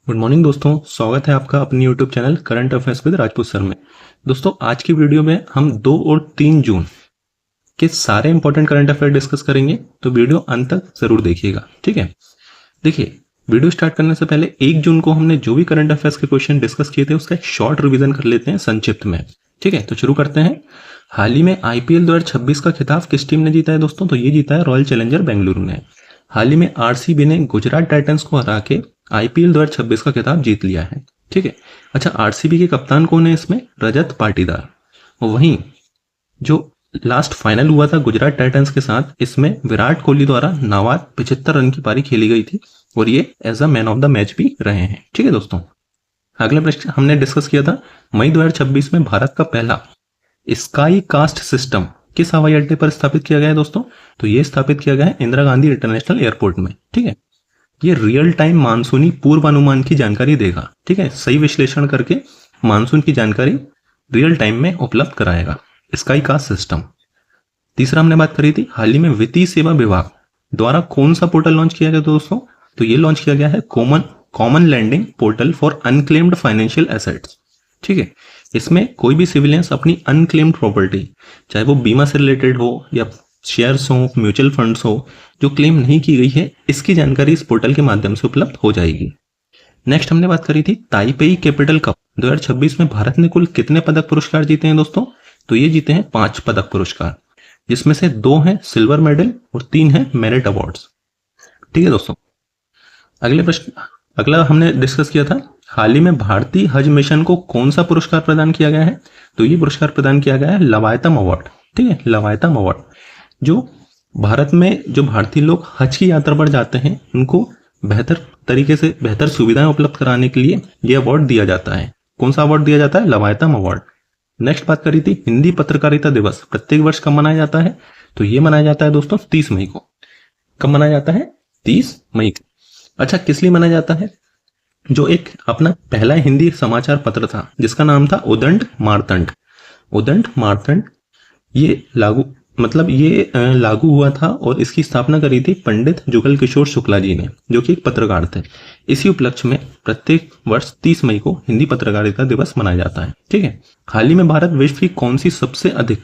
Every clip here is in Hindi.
गुड मॉर्निंग दोस्तों, स्वागत है आपका अपने YouTube channel current affairs with Rajput sir में। दोस्तों आज की वीडियो में हम 2 और 3 जून के सारे इंपॉर्टेंट करंट अफेयर डिस्कस करेंगे, तो वीडियो अंत तक जरूर देखिएगा। ठीक है, देखिए वीडियो स्टार्ट करने से पहले 1 जून को हमने जो भी करंट अफेयर्स के क्वेश्चन डिस्कस किए थे उसका एक शॉर्ट रिवीजन कर लेते हैं संक्षिप्त में। ठीक है, तो शुरू करते हैं। हाल ही में आईपीएल 2026 का खिताब किस टीम ने जीता है दोस्तों? तो ये जीता है रॉयल चैलेंजर बेंगलुरु ने। हाल ही में आरसीबी ने गुजरात टाइटंस को हरा के आईपीएल 2026 का खिताब जीत लिया है। ठीक है, अच्छा आरसीबी के कप्तान कौन है इसमें? रजत पाटीदार। और वहीं जो लास्ट फाइनल हुआ था गुजरात टाइटंस के साथ, इसमें विराट कोहली द्वारा नाबाद 75 रन की पारी खेली गई थी और ये as a man of the match भी रहे हैं। ठीक है दोस्तों, अगला प्रश्न हमने डिस्कस किया था मई 2026 में भारत का पहला स्काई कास्ट सिस्टम किस हवाई अड्डे पर स्थापित किया गया है दोस्तों? तो ये स्थापित किया गया है इंदिरा गांधी इंटरनेशनल एयरपोर्ट में। ठीक है, ये रियल टाइम मानसूनी पूर्वानुमान की जानकारी देगा। ठीक है, सही विश्लेषण करके मानसून की जानकारी रियल टाइम में उपलब्ध कराएगा स्काई कास्ट सिस्टम। तीसरा हमने बात करी थी हाल ही में वित्तीय सेवा विभाग द्वारा कौन सा पोर्टल लॉन्च किया गया दोस्तों? तो ये लॉन्च किया गया है common landing portal for unclaimed financial assets. ठीक है, इसमें कोई भी सिविलियंस अपनी अनक्लेम्ड प्रॉपर्टी, चाहे वो बीमा से रिलेटेड हो या शेयर्स हो, म्यूचुअल फंड्स हो, जो क्लेम नहीं की गई है, इसकी जानकारी इस पोर्टल के माध्यम से उपलब्ध हो जाएगी। नेक्स्ट हमने बात करी थी ताइपेई कैपिटल कप 2026 में भारत ने कुल कितने पदक पुरस्कार जीते हैं दोस्तों? तो ये जीते हैं 5 पदक पुरस्कार, जिसमें से 2 हैं सिल्वर मेडल और 3 हैं मेरिट अवार्ड्स। ठीक है दोस्तों, अगला हमने डिस्कस किया था हाल ही में भारतीय हज मिशन को कौन सा पुरस्कार प्रदान किया गया है? तो ये पुरस्कार प्रदान किया गया है लवायतम अवार्ड। ठीक है, लवायतम अवार्ड जो भारत में जो भारतीय लोग हज की यात्रा पर जाते हैं उनको बेहतर तरीके से बेहतर सुविधाएं उपलब्ध कराने के लिए यह अवार्ड दिया जाता है। कौन सा अवार्ड दिया जाता है? लवायतम अवार्ड। नेक्स्ट बात करी थी हिंदी पत्रकारिता दिवस प्रत्येक वर्ष कब मनाया जाता है? तो ये मनाया जाता है दोस्तों 30 मई को। कब मनाया जाता है? 30 मई को। अच्छा, किस लिए मनाया जाता है? जो एक अपना पहला हिंदी समाचार पत्र था जिसका नाम था उदंड मार्तंड। उदंड मार्तंड ये लागू हुआ था और इसकी स्थापना करी थी पंडित जुगल किशोर शुक्ला जी ने, जो कि एक पत्रकार थे। इसी उपलक्ष्य में प्रत्येक वर्ष 30 मई को हिंदी पत्रकारिता दिवस मनाया जाता है। ठीक है, हाल ही में भारत विश्व की कौन सी सबसे अधिक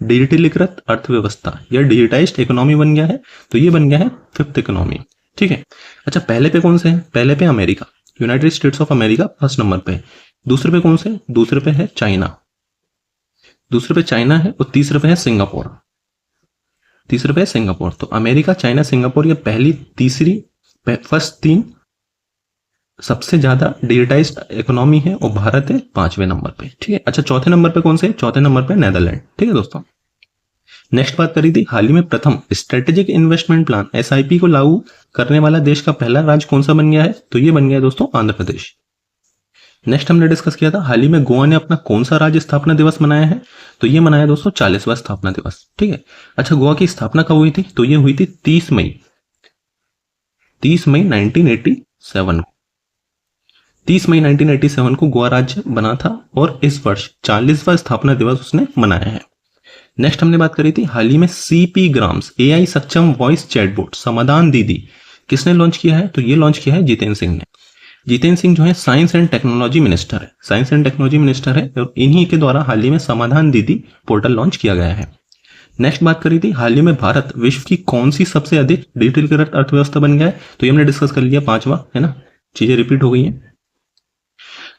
डिजिटलीकृत अर्थव्यवस्था या डिजिटाइज्ड इकोनॉमी बन गया है? तो ये बन गया है 5th इकोनॉमी। ठीक है, अच्छा पहले पे कौन से है? पहले पे America, United states of America first number पे। दूसरे पे कौन से? दूसरे पे है चाइना। दूसरे पे चाइना है और तीसरे पे है सिंगापुर। तीसरे पे सिंगापुर। तो अमेरिका, चाइना, सिंगापुर ये पहली, तीसरी, फर्स्ट 3 सबसे ज्यादा डिजिटाइज्ड इकोनॉमी है और भारत है 5वें नंबर पे। ठीक है, अच्छा चौथे नंबर पे कौन से? चौथे नंबर पे नेदरलैंड। ठीक है दोस्तों, नेक्स्ट बात करी थी हाल ही में प्रथम स्ट्रेटेजिक इन्वेस्टमेंट प्लान एसआईपी को लागू करने वाला देश का पहला राज्य कौन सा बन गया है? तो ये बन गया दोस्तों आंध्र प्रदेश। नेक्स्ट हमने डिस्कस किया था हाल ही में गोवा ने अपना कौन सा राज्य स्थापना दिवस मनाया है? तो ये मनाया दोस्तों 40वां स्थापना दिवस। ठीक है, अच्छा गोवा की स्थापना कब हुई थी? तो ये हुई थी 30 मई 1987 को। 30 मई 1987 को गोवा राज्य बना था और इस वर्ष 40वां स्थापना दिवस उसने मनाया है। नेक्स्ट हमने बात करी थी हाल ही में सीपी ग्राम्स एआई सक्षम वॉइस चैटबॉट समाधान दीदी किसने लॉन्च किया है? तो ये लॉन्च किया है जितेंद्र सिंह ने। जितेंद्र सिंह जो है साइंस एंड टेक्नोलॉजी मिनिस्टर है, साइंस एंड टेक्नोलॉजी मिनिस्टर है और इन्हीं के द्वारा हाल ही में समाधान दीदी पोर्टल लॉन्च किया गया है। नेक्स्ट बात करी थी हाल ही में भारत विश्व की कौन सी सबसे अधिक डिजिटलीकृत अर्थव्यवस्था बन गया है? तो ये हमने डिस्कस कर लिया 5वां, है ना, चीजें रिपीट हो गई हैं।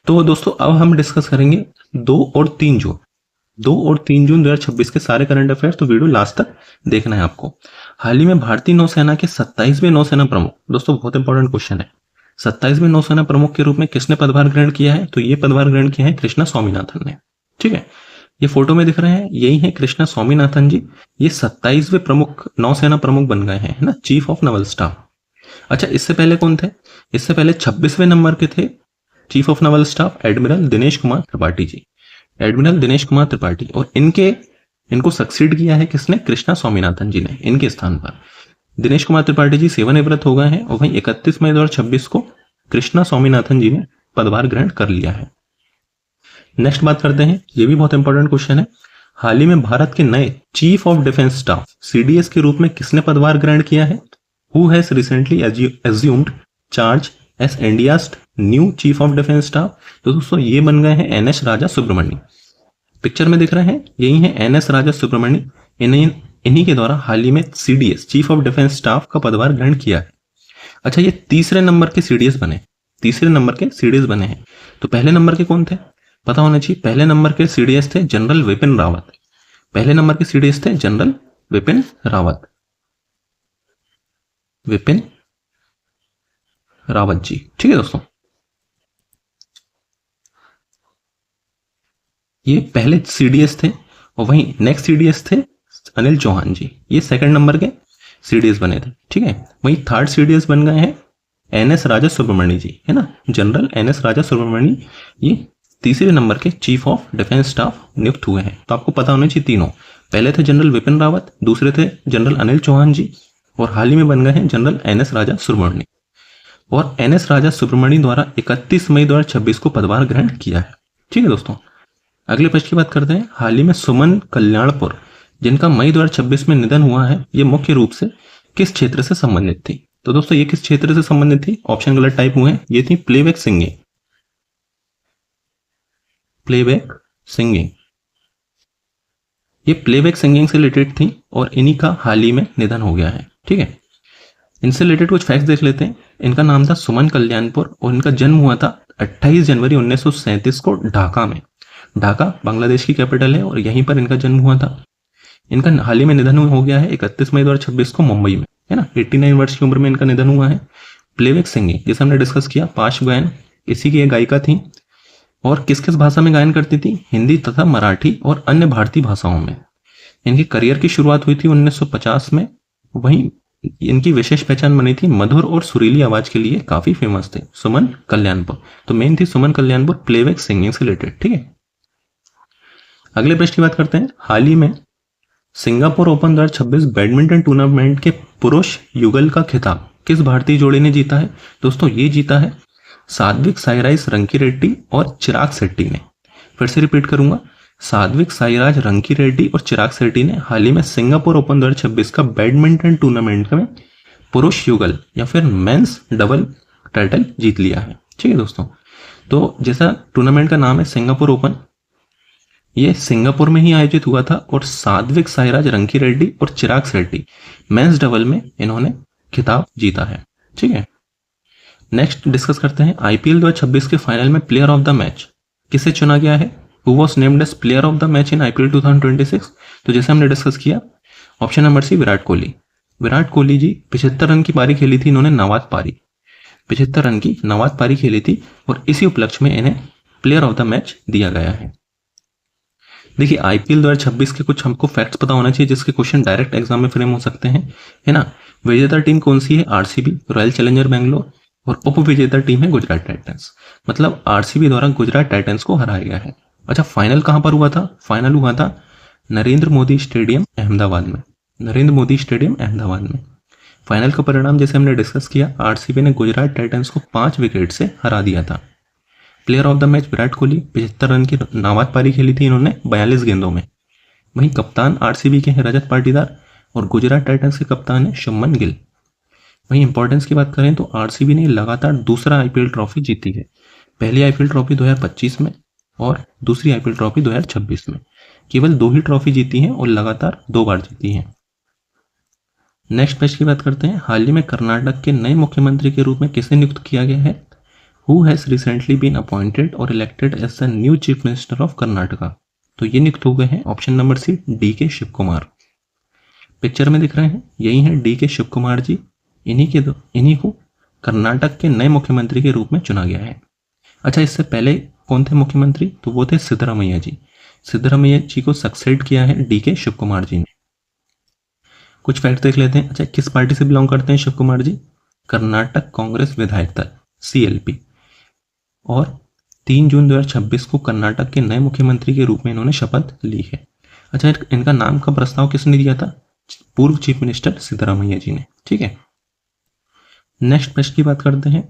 तो दोस्तों अब हम डिस्कस करेंगे 2 और 3 जून 2026 के सारे करंट अफेयर्स, तो वीडियो लास्ट तक देखना है आपको। हाल ही में भारतीय नौसेना के 27वें नौसेना प्रमुख, दोस्तों बहुत इंपॉर्टेंट क्वेश्चन है, 27वें नौसेना प्रमुख के रूप में किसने पदभार ग्रहण किया है? तो ये पदभार ग्रहण किया है कृष्णा स्वामीनाथन ने। ठीक है, ये फोटो में दिख रहे हैं यही है कृष्णा स्वामीनाथन जी। ये 27वें प्रमुख नौसेना प्रमुख बन गए हैं, है ना, चीफ ऑफ नवल स्टाफ। अच्छा इससे पहले कौन थे? इससे पहले 26वें नंबर के थे chief of naval staff admiral Dinesh Kumar Tripathi ji, admiral Dinesh Kumar Tripathi. और इनको सक्सीड किया है किसने? कृष्णा स्वामीनाथन जी ने। इनके स्थान पर दिनेश कुमार त्रिपाठी जी सेवानिवृत्त हो गए हैं और वहीं 31 मई 2026 को कृष्णा स्वामीनाथन जी ने पदभार ग्रहण कर लिया है। नेक्स्ट बात करते हैं, ये भी बहुत इंपॉर्टेंट क्वेश्चन है, हाल ही में भारत के नए chief of defence staff CDS के रूप में किसने पदभार ग्रहण किया है? Who has recently assumed charge S India's new chief of defence staff? तो दोस्तों ये बन गए हैं एन एस राजा सुब्रमण्यम। पिक्चर में दिख रहे हैं यही है एन एस राजा सुब्रमण्यम। इन्हीं के द्वारा हाल ही में CDS chief of defence staff का पदभार ग्रहण किया है। अच्छा, ये तीसरे नंबर के सीडीएस बने, तीसरे नंबर के सीडीएस बने हैं। तो पहले नंबर के कौन थे, पता होना चाहिए। पहले नंबर के सीडीएस थे जनरल विपिन रावत। पहले नंबर के सीडीएस थे जनरल विपिन रावत, विपिन रावत जी। ठीक है दोस्तों, ये पहले सीडीएस थे और वहीं नेक्स्ट सीडीएस थे अनिल चौहान जी, ये सेकंड नंबर के सीडीएस बने थे। ठीक है, वहीं थर्ड सीडीएस बन गए हैं एन एस राजा सुब्रमण्यम जी, है ना, जनरल एन एस राजा सुब्रमण्यम। ये तीसरे नंबर के चीफ ऑफ डिफेंस स्टाफ नियुक्त हुए हैं। तो आपको पता होना चाहिए तीनों, पहले थे जनरल विपिन रावत, दूसरे थे जनरल अनिल चौहान जी, और हाल ही में बन गए हैं जनरल एन एस राजा सुब्रमण्यम। और एन एस राजा सुब्रमण्यम द्वारा 31 मई 2026 को पदभार ग्रहण किया है। ठीक है दोस्तों, अगले प्रश्न की बात करते हैं। हाल ही में सुमन कल्याणपुर, जिनका मई 2026 में निधन हुआ है, ये मुख्य रूप से किस क्षेत्र से संबंधित थी? तो दोस्तों ये किस क्षेत्र से संबंधित थी? ऑप्शन गलत टाइप हुए हैं। ये थी प्लेबैक सिंगिंग, प्लेबैक सिंगिंग, ये प्लेबैक सिंगिंग से रिलेटेड थी और इन्हीं का हाल ही में निधन हो गया है। ठीक है, इनसे रिलेटेड कुछ फैक्ट्स देख लेते हैं। इनका नाम था सुमन कल्याणपुर और इनका जन्म हुआ था 28 जनवरी 1937 को ढाका में। ढाका बांग्लादेश की कैपिटल है और यहीं पर इनका जन्म हुआ था। इनका हाल ही में निधन हो गया है 31 मई 2026 को मुंबई में, है ना। 89 वर्ष की उम्र में इनका निधन हुआ है। प्लेबैक सिंगिंग जैसे हमने डिस्कस किया, पार्श्व गायन, इसी की एक गायिका थी और किस किस भाषा में गायन करती थी? हिंदी तथा मराठी और अन्य भारतीय भाषाओं में। इनकी करियर की शुरुआत हुई थी 1950 में। वहीं इनकी विशेष पहचान बनी थी मधुर और सुरीली आवाज के लिए, काफी फेमस थे सुमन कल्याणपुर। तो मेन थी सुमन कल्याणपुर प्लेबैक सिंगिंग से रिलेटेड। ठीक है, अगले प्रश्न की बात करते हैं। हाल ही में सिंगापुर ओपन 2026 बैडमिंटन टूर्नामेंट के पुरुष युगल का खिताब किस भारतीय जोड़ी ने जीता है? दोस्तों ये जीता है सात्विक साईराज रंकीरेड्डी और चिराग शेट्टी ने। फिर से रिपीट करूंगा, सात्विक साईराज रंकीरेड्डी और चिराग शेट्टी ने हाल ही में सिंगापुर ओपन 2026 का बैडमिंटन टूर्नामेंट में पुरुष युगल या फिर मेंस डबल टाइटल जीत लिया है। ठीक है दोस्तों, तो जैसा टूर्नामेंट का नाम है सिंगापुर ओपन, ये सिंगापुर में ही आयोजित हुआ था और सात्विक साईराज रंकीरेड्डी और चिराग शेट्टी मेंस डबल में इन्होंने खिताब जीता है। ठीक है, नेक्स्ट डिस्कस करते हैं। आईपीएल 2026 के फाइनल में प्लेयर ऑफ द मैच किसे चुना गया है? Who was named as player of the match in IPL 2026? तो जैसे हमने डिस्कस किया, option number C Virat Kohli. Virat Kohli ji 75 run की पारी खेली थी इन्होंने, नवाद पारी, 75 रन की नवाद पारी खेली थी और इसी उपलक्ष्य में इन्हें प्लेयर ऑफ द मैच दिया गया है। देखिए आईपीएल 2026 के कुछ हमको फैक्ट्स पता होना चाहिए जिसके क्वेश्चन डायरेक्ट एग्जाम में फ्रेम हो सकते हैं, है ना। विजेता टीम कौन सी है? आरसीबी, रॉयल चैलेंजर बैंगलोर, और उप विजेता टीम है गुजरात टाइटंस। मतलब आरसीबी द्वारा गुजरात टाइटंस को हराया गया है। अच्छा, फाइनल कहां पर हुआ था? फाइनल हुआ था नरेंद्र मोदी स्टेडियम अहमदाबाद में, नरेंद्र मोदी स्टेडियम अहमदाबाद में। फाइनल का परिणाम जैसे हमने डिस्कस किया, आरसीबी ने गुजरात टाइटंस को 5 विकेट से हरा दिया था। Player of the match Virat Kohli, 75 run की नाबाद पारी खेली थी इन्होंने 42 गेंदों में। वहीं कप्तान आरसीबी के हैं रजत पाटीदार और गुजरात टाइटंस के कप्तान है शुभमन गिल। वहीं इंपॉर्टेंस की बात करें तो आरसीबी ने लगातार दूसरा आईपीएल ट्रॉफी जीती है। पहली आईपीएल ट्रॉफी 2025 में और दूसरी आईपीएल ट्रॉफी 2026 में। केवल 2 ही ट्रॉफी जीती हैं और लगातार 2 बार जीती हैं। नेक्स्ट प्रश्न की बात करते हैं। हाल ही में कर्नाटक के नए मुख्यमंत्री के रूप में किसे नियुक्त किया गया है? Who has recently been appointed or elected as the new chief minister of Karnataka? तो ये नियुक्त हो गए हैं option number C D K. Shiv Kumar. Picture में दिख रहे हैं यही है डी.के. शिव कुमार जी। इन्हीं को कर्नाटक के नए मुख्यमंत्री के रूप में चुना गया है। अच्छा, इससे पहले कौन थे मुख्यमंत्री? तो वो थे सिद्धरामैया जी। सिद्धरामैया जी को सक्सेड किया है डी.के. शिव कुमार जी ने। कुछ फैक्ट देख लेते हैं। अच्छा, किस पार्टी से बिलोंग करते हैं शिव कुमार जी? कर्नाटक कांग्रेस विधायक दल CLP। और 3 जून 2026 को कर्नाटक के नए मुख्यमंत्री के रूप में इन्होंने शपथ ली है। अच्छा, इनका नाम का प्रस्ताव किसने दिया था? पूर्व चीफ मिनिस्टर सिद्धरामैया जी ने। ठीक है, नेक्स्ट प्रश्न की बात करते हैं।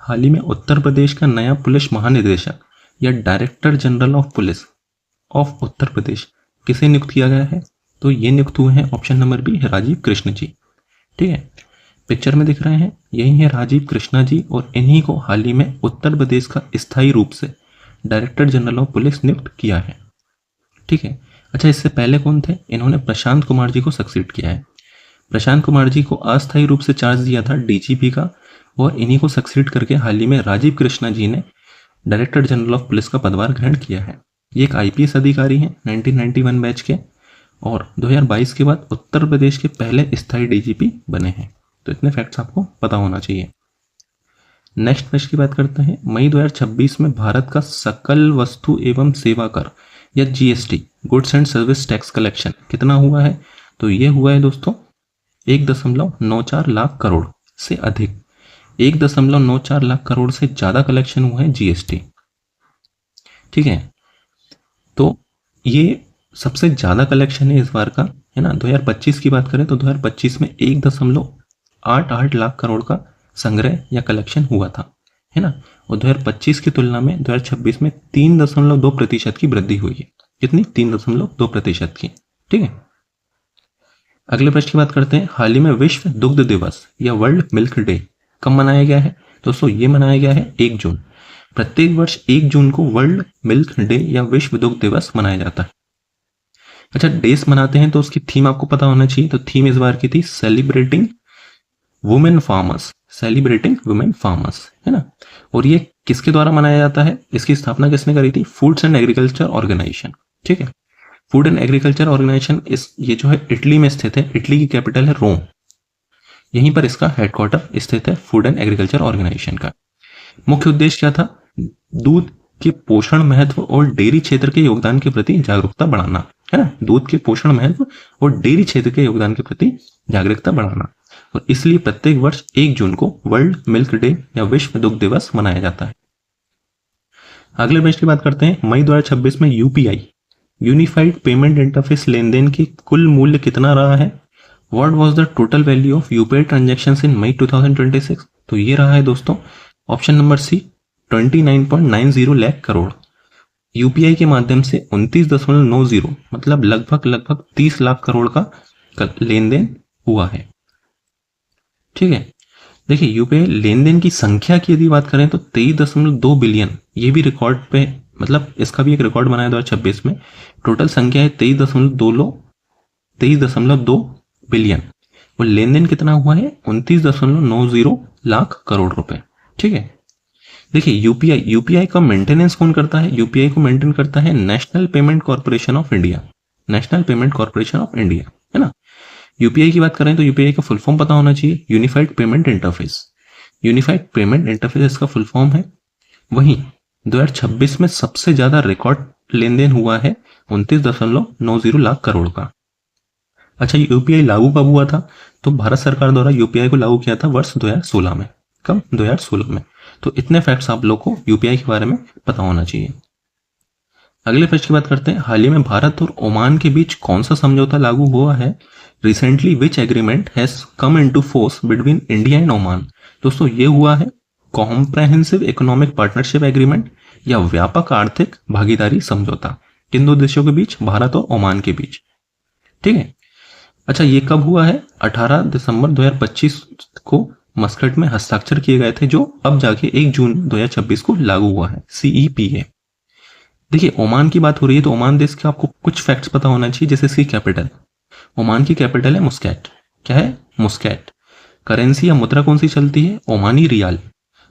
हाल ही में उत्तर प्रदेश का नया पुलिस महानिदेशक या director general of police of Uttar Pradesh किसे नियुक्त किया गया है? तो ये नियुक्त हुए हैं option number B Rajiv Krishna ji. ठीक है, पिक्चर में दिख रहे हैं, यही है राजीव कृष्णा जी, और इन्हीं को हाल ही में उत्तर प्रदेश का स्थायी रूप से डायरेक्टर जनरल ऑफ पुलिस नियुक्त किया है। ठीक है। अच्छा, इससे पहले कौन थे? इन्होंने प्रशांत कुमार जी को सक्सीड किया है। प्रशांत कुमार जी को अस्थायी रूप से चार्ज दिया था डीजीपी का, और इन्हीं को सक्सीड करके हाल ही में राजीव कृष्णा जी ने डायरेक्टर जनरल ऑफ पुलिस का पदभार ग्रहण किया है। ये एक आईपीएस अधिकारी हैं 1991 बैच के, और 2022 के बाद उत्तर प्रदेश के पहले स्थायी डीजीपी बने हैं। तो इतने फैक्ट्स आपको पता होना चाहिए। नेक्स्ट प्रश्न की बात करते हैं। मई 2026 में भारत का सकल वस्तु एवं सेवा कर या GST, goods and service tax collection कितना हुआ है? तो ये हुआ है दोस्तों 1.94 लाख करोड़ से अधिक। 1.94 लाख करोड़ से ज्यादा कलेक्शन हुआ है जीएसटी। ठीक है, तो ये सबसे ज्यादा कलेक्शन है इस बार का, है ना। 2025 की बात करें तो 2025 में 1.88 लाख करोड़ का संग्रह या कलेक्शन हुआ था, है ना। और 2025 की तुलना में 2026 में 3.2% की वृद्धि हुई है। कितनी? 3.2% की। ठीक है। अगले प्रश्न की बात करते हैं। हाल ही में विश्व दुग्ध दिवस या वर्ल्ड मिल्क डे कब मनाया गया है? दोस्तों ये मनाया गया है 1 जून। प्रत्येक वर्ष 1 जून को वर्ल्ड मिल्क डे या विश्व दुग्ध दिवस मनाया जाता है। अच्छा, डेज मनाते हैं तो उसकी थीम आपको पता होना चाहिए। तो थीम इस बार की थी celebrating women farmers, celebrating women farmers, है ना। और ये किसके द्वारा मनाया जाता है? इसकी स्थापना किसने करी थी? Foods and agriculture organisation. ठीक है, फूड एंड एग्रीकल्चर ऑर्गेनाइजेशन ये जो है इटली में स्थित है। इटली की कैपिटल है रोम, यहीं पर इसका हेडक्वार्टर स्थित है फूड एंड एग्रीकल्चर ऑर्गेनाइजेशन का। मुख्य उद्देश्य क्या था? दूध के पोषण महत्व और डेयरी क्षेत्र के योगदान के प्रति जागरूकता बढ़ाना, है ना। दूध के पोषण महत्व और डेयरी क्षेत्र के योगदान के प्रति जागरूकता बढ़ाना, और इसलिए प्रत्येक वर्ष 1 जून को वर्ल्ड मिल्क डे या विश्व दुग्ध दिवस मनाया जाता है। अगले प्रश्न की बात करते हैं। मई 2026 में यूपीआई, यूनिफाइड पेमेंट इंटरफेस लेनदेन की कुल मूल्य कितना रहा है? What was the total value of UPI transactions in May 2026? तो ये रहा है दोस्तों option number C, 29.90 lakh crore. UPI के माध्यम से 29.90 मतलब लगभग 30 लाख करोड़ का लेन देन हुआ है। ठीक है, देखिए यूपीआई लेन देन की संख्या की यदि बात करें तो 23.2 बिलियन, ये भी रिकॉर्ड पे, मतलब इसका भी एक रिकॉर्ड बनाया 2026 में। टोटल संख्या है 23.2 बिलियन, और लेन देन कितना हुआ है? 29.90 लाख करोड़ रुपए। ठीक है, देखिए यूपीआई का मेंटेनेंस कौन करता है? यूपीआई को मेंटेन करता है national payment corporation of India, national payment corporation of India, है ना। यूपीआई की बात करें तो यूपीआई का फुल फॉर्म पता होना चाहिए, unified payment interface. Unified payment interface इसका फुल फॉर्म है। वहीं 2026 में सबसे ज्यादा रिकॉर्ड लेन देन हुआ है 29.90 लाख करोड़ का। अच्छा, यूपीआई लागू कब हुआ था? तो भारत सरकार द्वारा यूपीआई को लागू किया था वर्ष 2016 में। कब? 2016 में। तो इतने फैक्ट्स आप लोग को यूपीआई के बारे में पता होना चाहिए। अगले प्रश्न की बात करते हैं। हाल ही में भारत और ओमान के बीच कौन सा समझौता लागू हुआ है? Recently which agreement has come into force between India and Oman? दोस्तों ये हुआ है कॉम्प्रहेंसिव इकोनॉमिक पार्टनरशिप एग्रीमेंट या व्यापक आर्थिक भागीदारी समझौता। किन दो देशों के बीच? भारत और ओमान के बीच। ठीक है। अच्छा, ये कब हुआ है? 18 दिसंबर 2025 को मस्कट में हस्ताक्षर किए गए थे, जो अब जाके 1 जून 2026 को लागू हुआ है, सीईपीए। देखिए ओमान की बात हो रही है तो ओमान देश के आपको कुछ फैक्ट्स पता होना चाहिए, जैसे इसकी कैपिटल, ओमान की कैपिटल है मुस्कैट। क्या है? मुस्कैट। करेंसी या मुद्रा कौन सी चलती है? Omani riyal,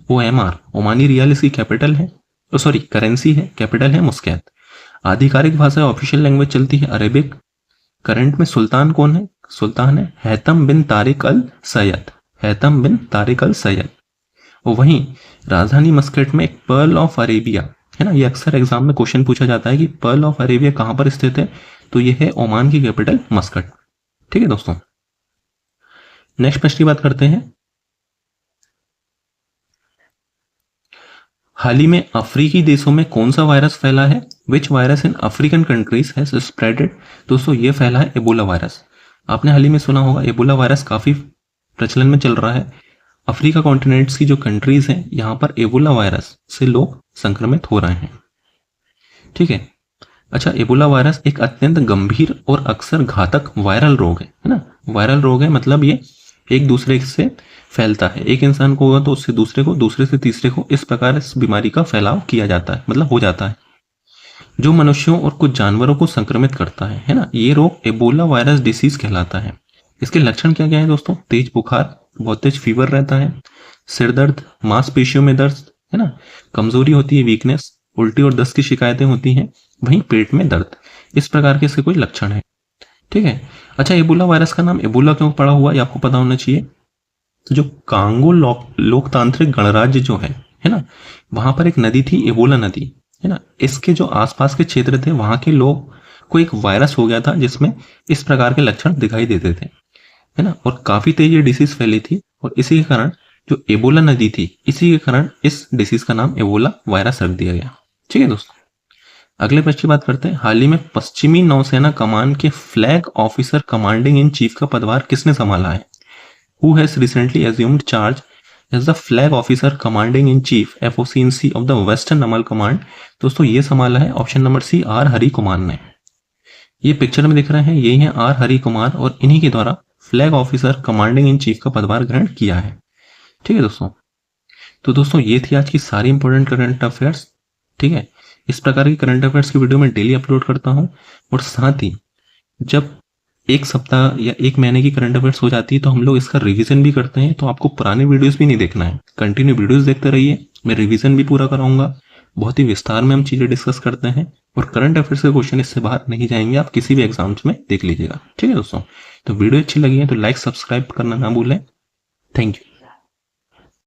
OMR, Omani riyal इसकी कैपिटल है, सॉरी करेंसी है, कैपिटल है मुस्कैत। आधिकारिक भाषा ऑफिशियल लैंग्वेज चलती है अरेबिक। करंट में सुल्तान कौन है? सुल्तान है हैतम बिन तारिक अल सैयद, हैतम बिन तारिक अल सैयद। और वहीं राजधानी मस्कट में एक पर्ल ऑफ अरेबिया, है ना, ये अक्सर एग्जाम में क्वेश्चन पूछा जाता है कि पर्ल ऑफ अरेबिया कहां पर स्थित है? तो ये है ओमान की कैपिटल मस्कट। ठीक है दोस्तों, नेक्स्ट प्रश्न की बात करते हैं। हाल ही में अफ्रीकी देशों में कौन सा वायरस फैला है? Which virus in African countries has spreaded? दोस्तों ये फैला है एबोला वायरस। आपने हाल ही में सुना होगा एबोला वायरस काफी प्रचलन में चल रहा है। अफ्रीका कॉन्टिनेंट्स की जो कंट्रीज हैं, यहां पर एबोला वायरस से लोग संक्रमित हो रहे हैं। ठीक है। अच्छा, एबोला वायरस एक अत्यंत गंभीर और अक्सर घातक वायरल रोग है ना। वायरल रोग है मतलब ये एक दूसरे से फैलता है। एक इंसान को होगा तो उससे दूसरे को, दूसरे से तीसरे को, इस प्रकार इस बीमारी का फैलाव किया जाता है, मतलब हो जाता है, जो मनुष्यों और कुछ जानवरों को संक्रमित करता है ना। ये रोग एबोला वायरस डिसीज कहलाता है। इसके लक्षण क्या क्या है दोस्तों? तेज बुखार, बहुत तेज फीवर रहता है, सिर दर्द, मांसपेशियों में दर्द, है ना, कमजोरी होती है, वीकनेस, उल्टी और दस्त की शिकायतें होती हैं, वहीं पेट में दर्द। इस प्रकार के इसके कोई लक्षण है। ठीक है। अच्छा, एबोला वायरस का नाम एबोला क्यों पड़ा हुआ, ये आपको पता होना चाहिए। तो जो कांगो लोकतांत्रिक गणराज्य जो है ना, वहां पर एक नदी थी, एबोला नदी, है ना। इसके जो आसपास के क्षेत्र थे वहां के लोग को एक वायरस हो गया था जिसमें इस प्रकार के लक्षण दिखाई देते थे, है ना, और काफी तेज ये डिसीज फैली थी। और इसी के कारण जो एबोला नदी थी, इसी के कारण इस डिसीज का नाम एबोला वायरस रख दिया गया। ठीक है दोस्तों, अगले प्रश्न की बात करते हैं। हाल ही में पश्चिमी नौसेना कमान के flag officer commanding in chief का पदभार किसने संभाला है? Who has recently assumed charge as the flag officer commanding in chief FOC of the Western Naval Command? दोस्तों ये संभाला है option number C, R Hari Kumar ने। ये पिक्चर में दिख रहे हैं, यही है आर हरि कुमार, और इन्हीं के द्वारा flag officer commanding in chief का पदभार ग्रहण किया है। ठीक है दोस्तों, तो दोस्तों ये थी आज की सारी इंपॉर्टेंट करंट अफेयर्स। ठीक है, इस प्रकार की करंट अफेयर्स की वीडियो मैं डेली अपलोड करता हूँ, और साथ ही जब एक सप्ताह या एक महीने की करंट अफेयर्स हो जाती है तो हम लोग इसका रिवीजन भी करते हैं। तो आपको पुराने वीडियोस भी नहीं देखना है, कंटिन्यू वीडियोस देखते रहिए, मैं रिवीजन भी पूरा कराऊंगा। बहुत ही विस्तार में हम चीजें डिस्कस करते हैं, और करंट अफेयर्स के क्वेश्चन इससे बाहर नहीं जाएंगे, आप किसी भी एग्जाम्स में देख लीजिएगा। ठीक है दोस्तों, तो वीडियो अच्छी लगी है तो लाइक सब्सक्राइब करना ना भूलें। Thank you.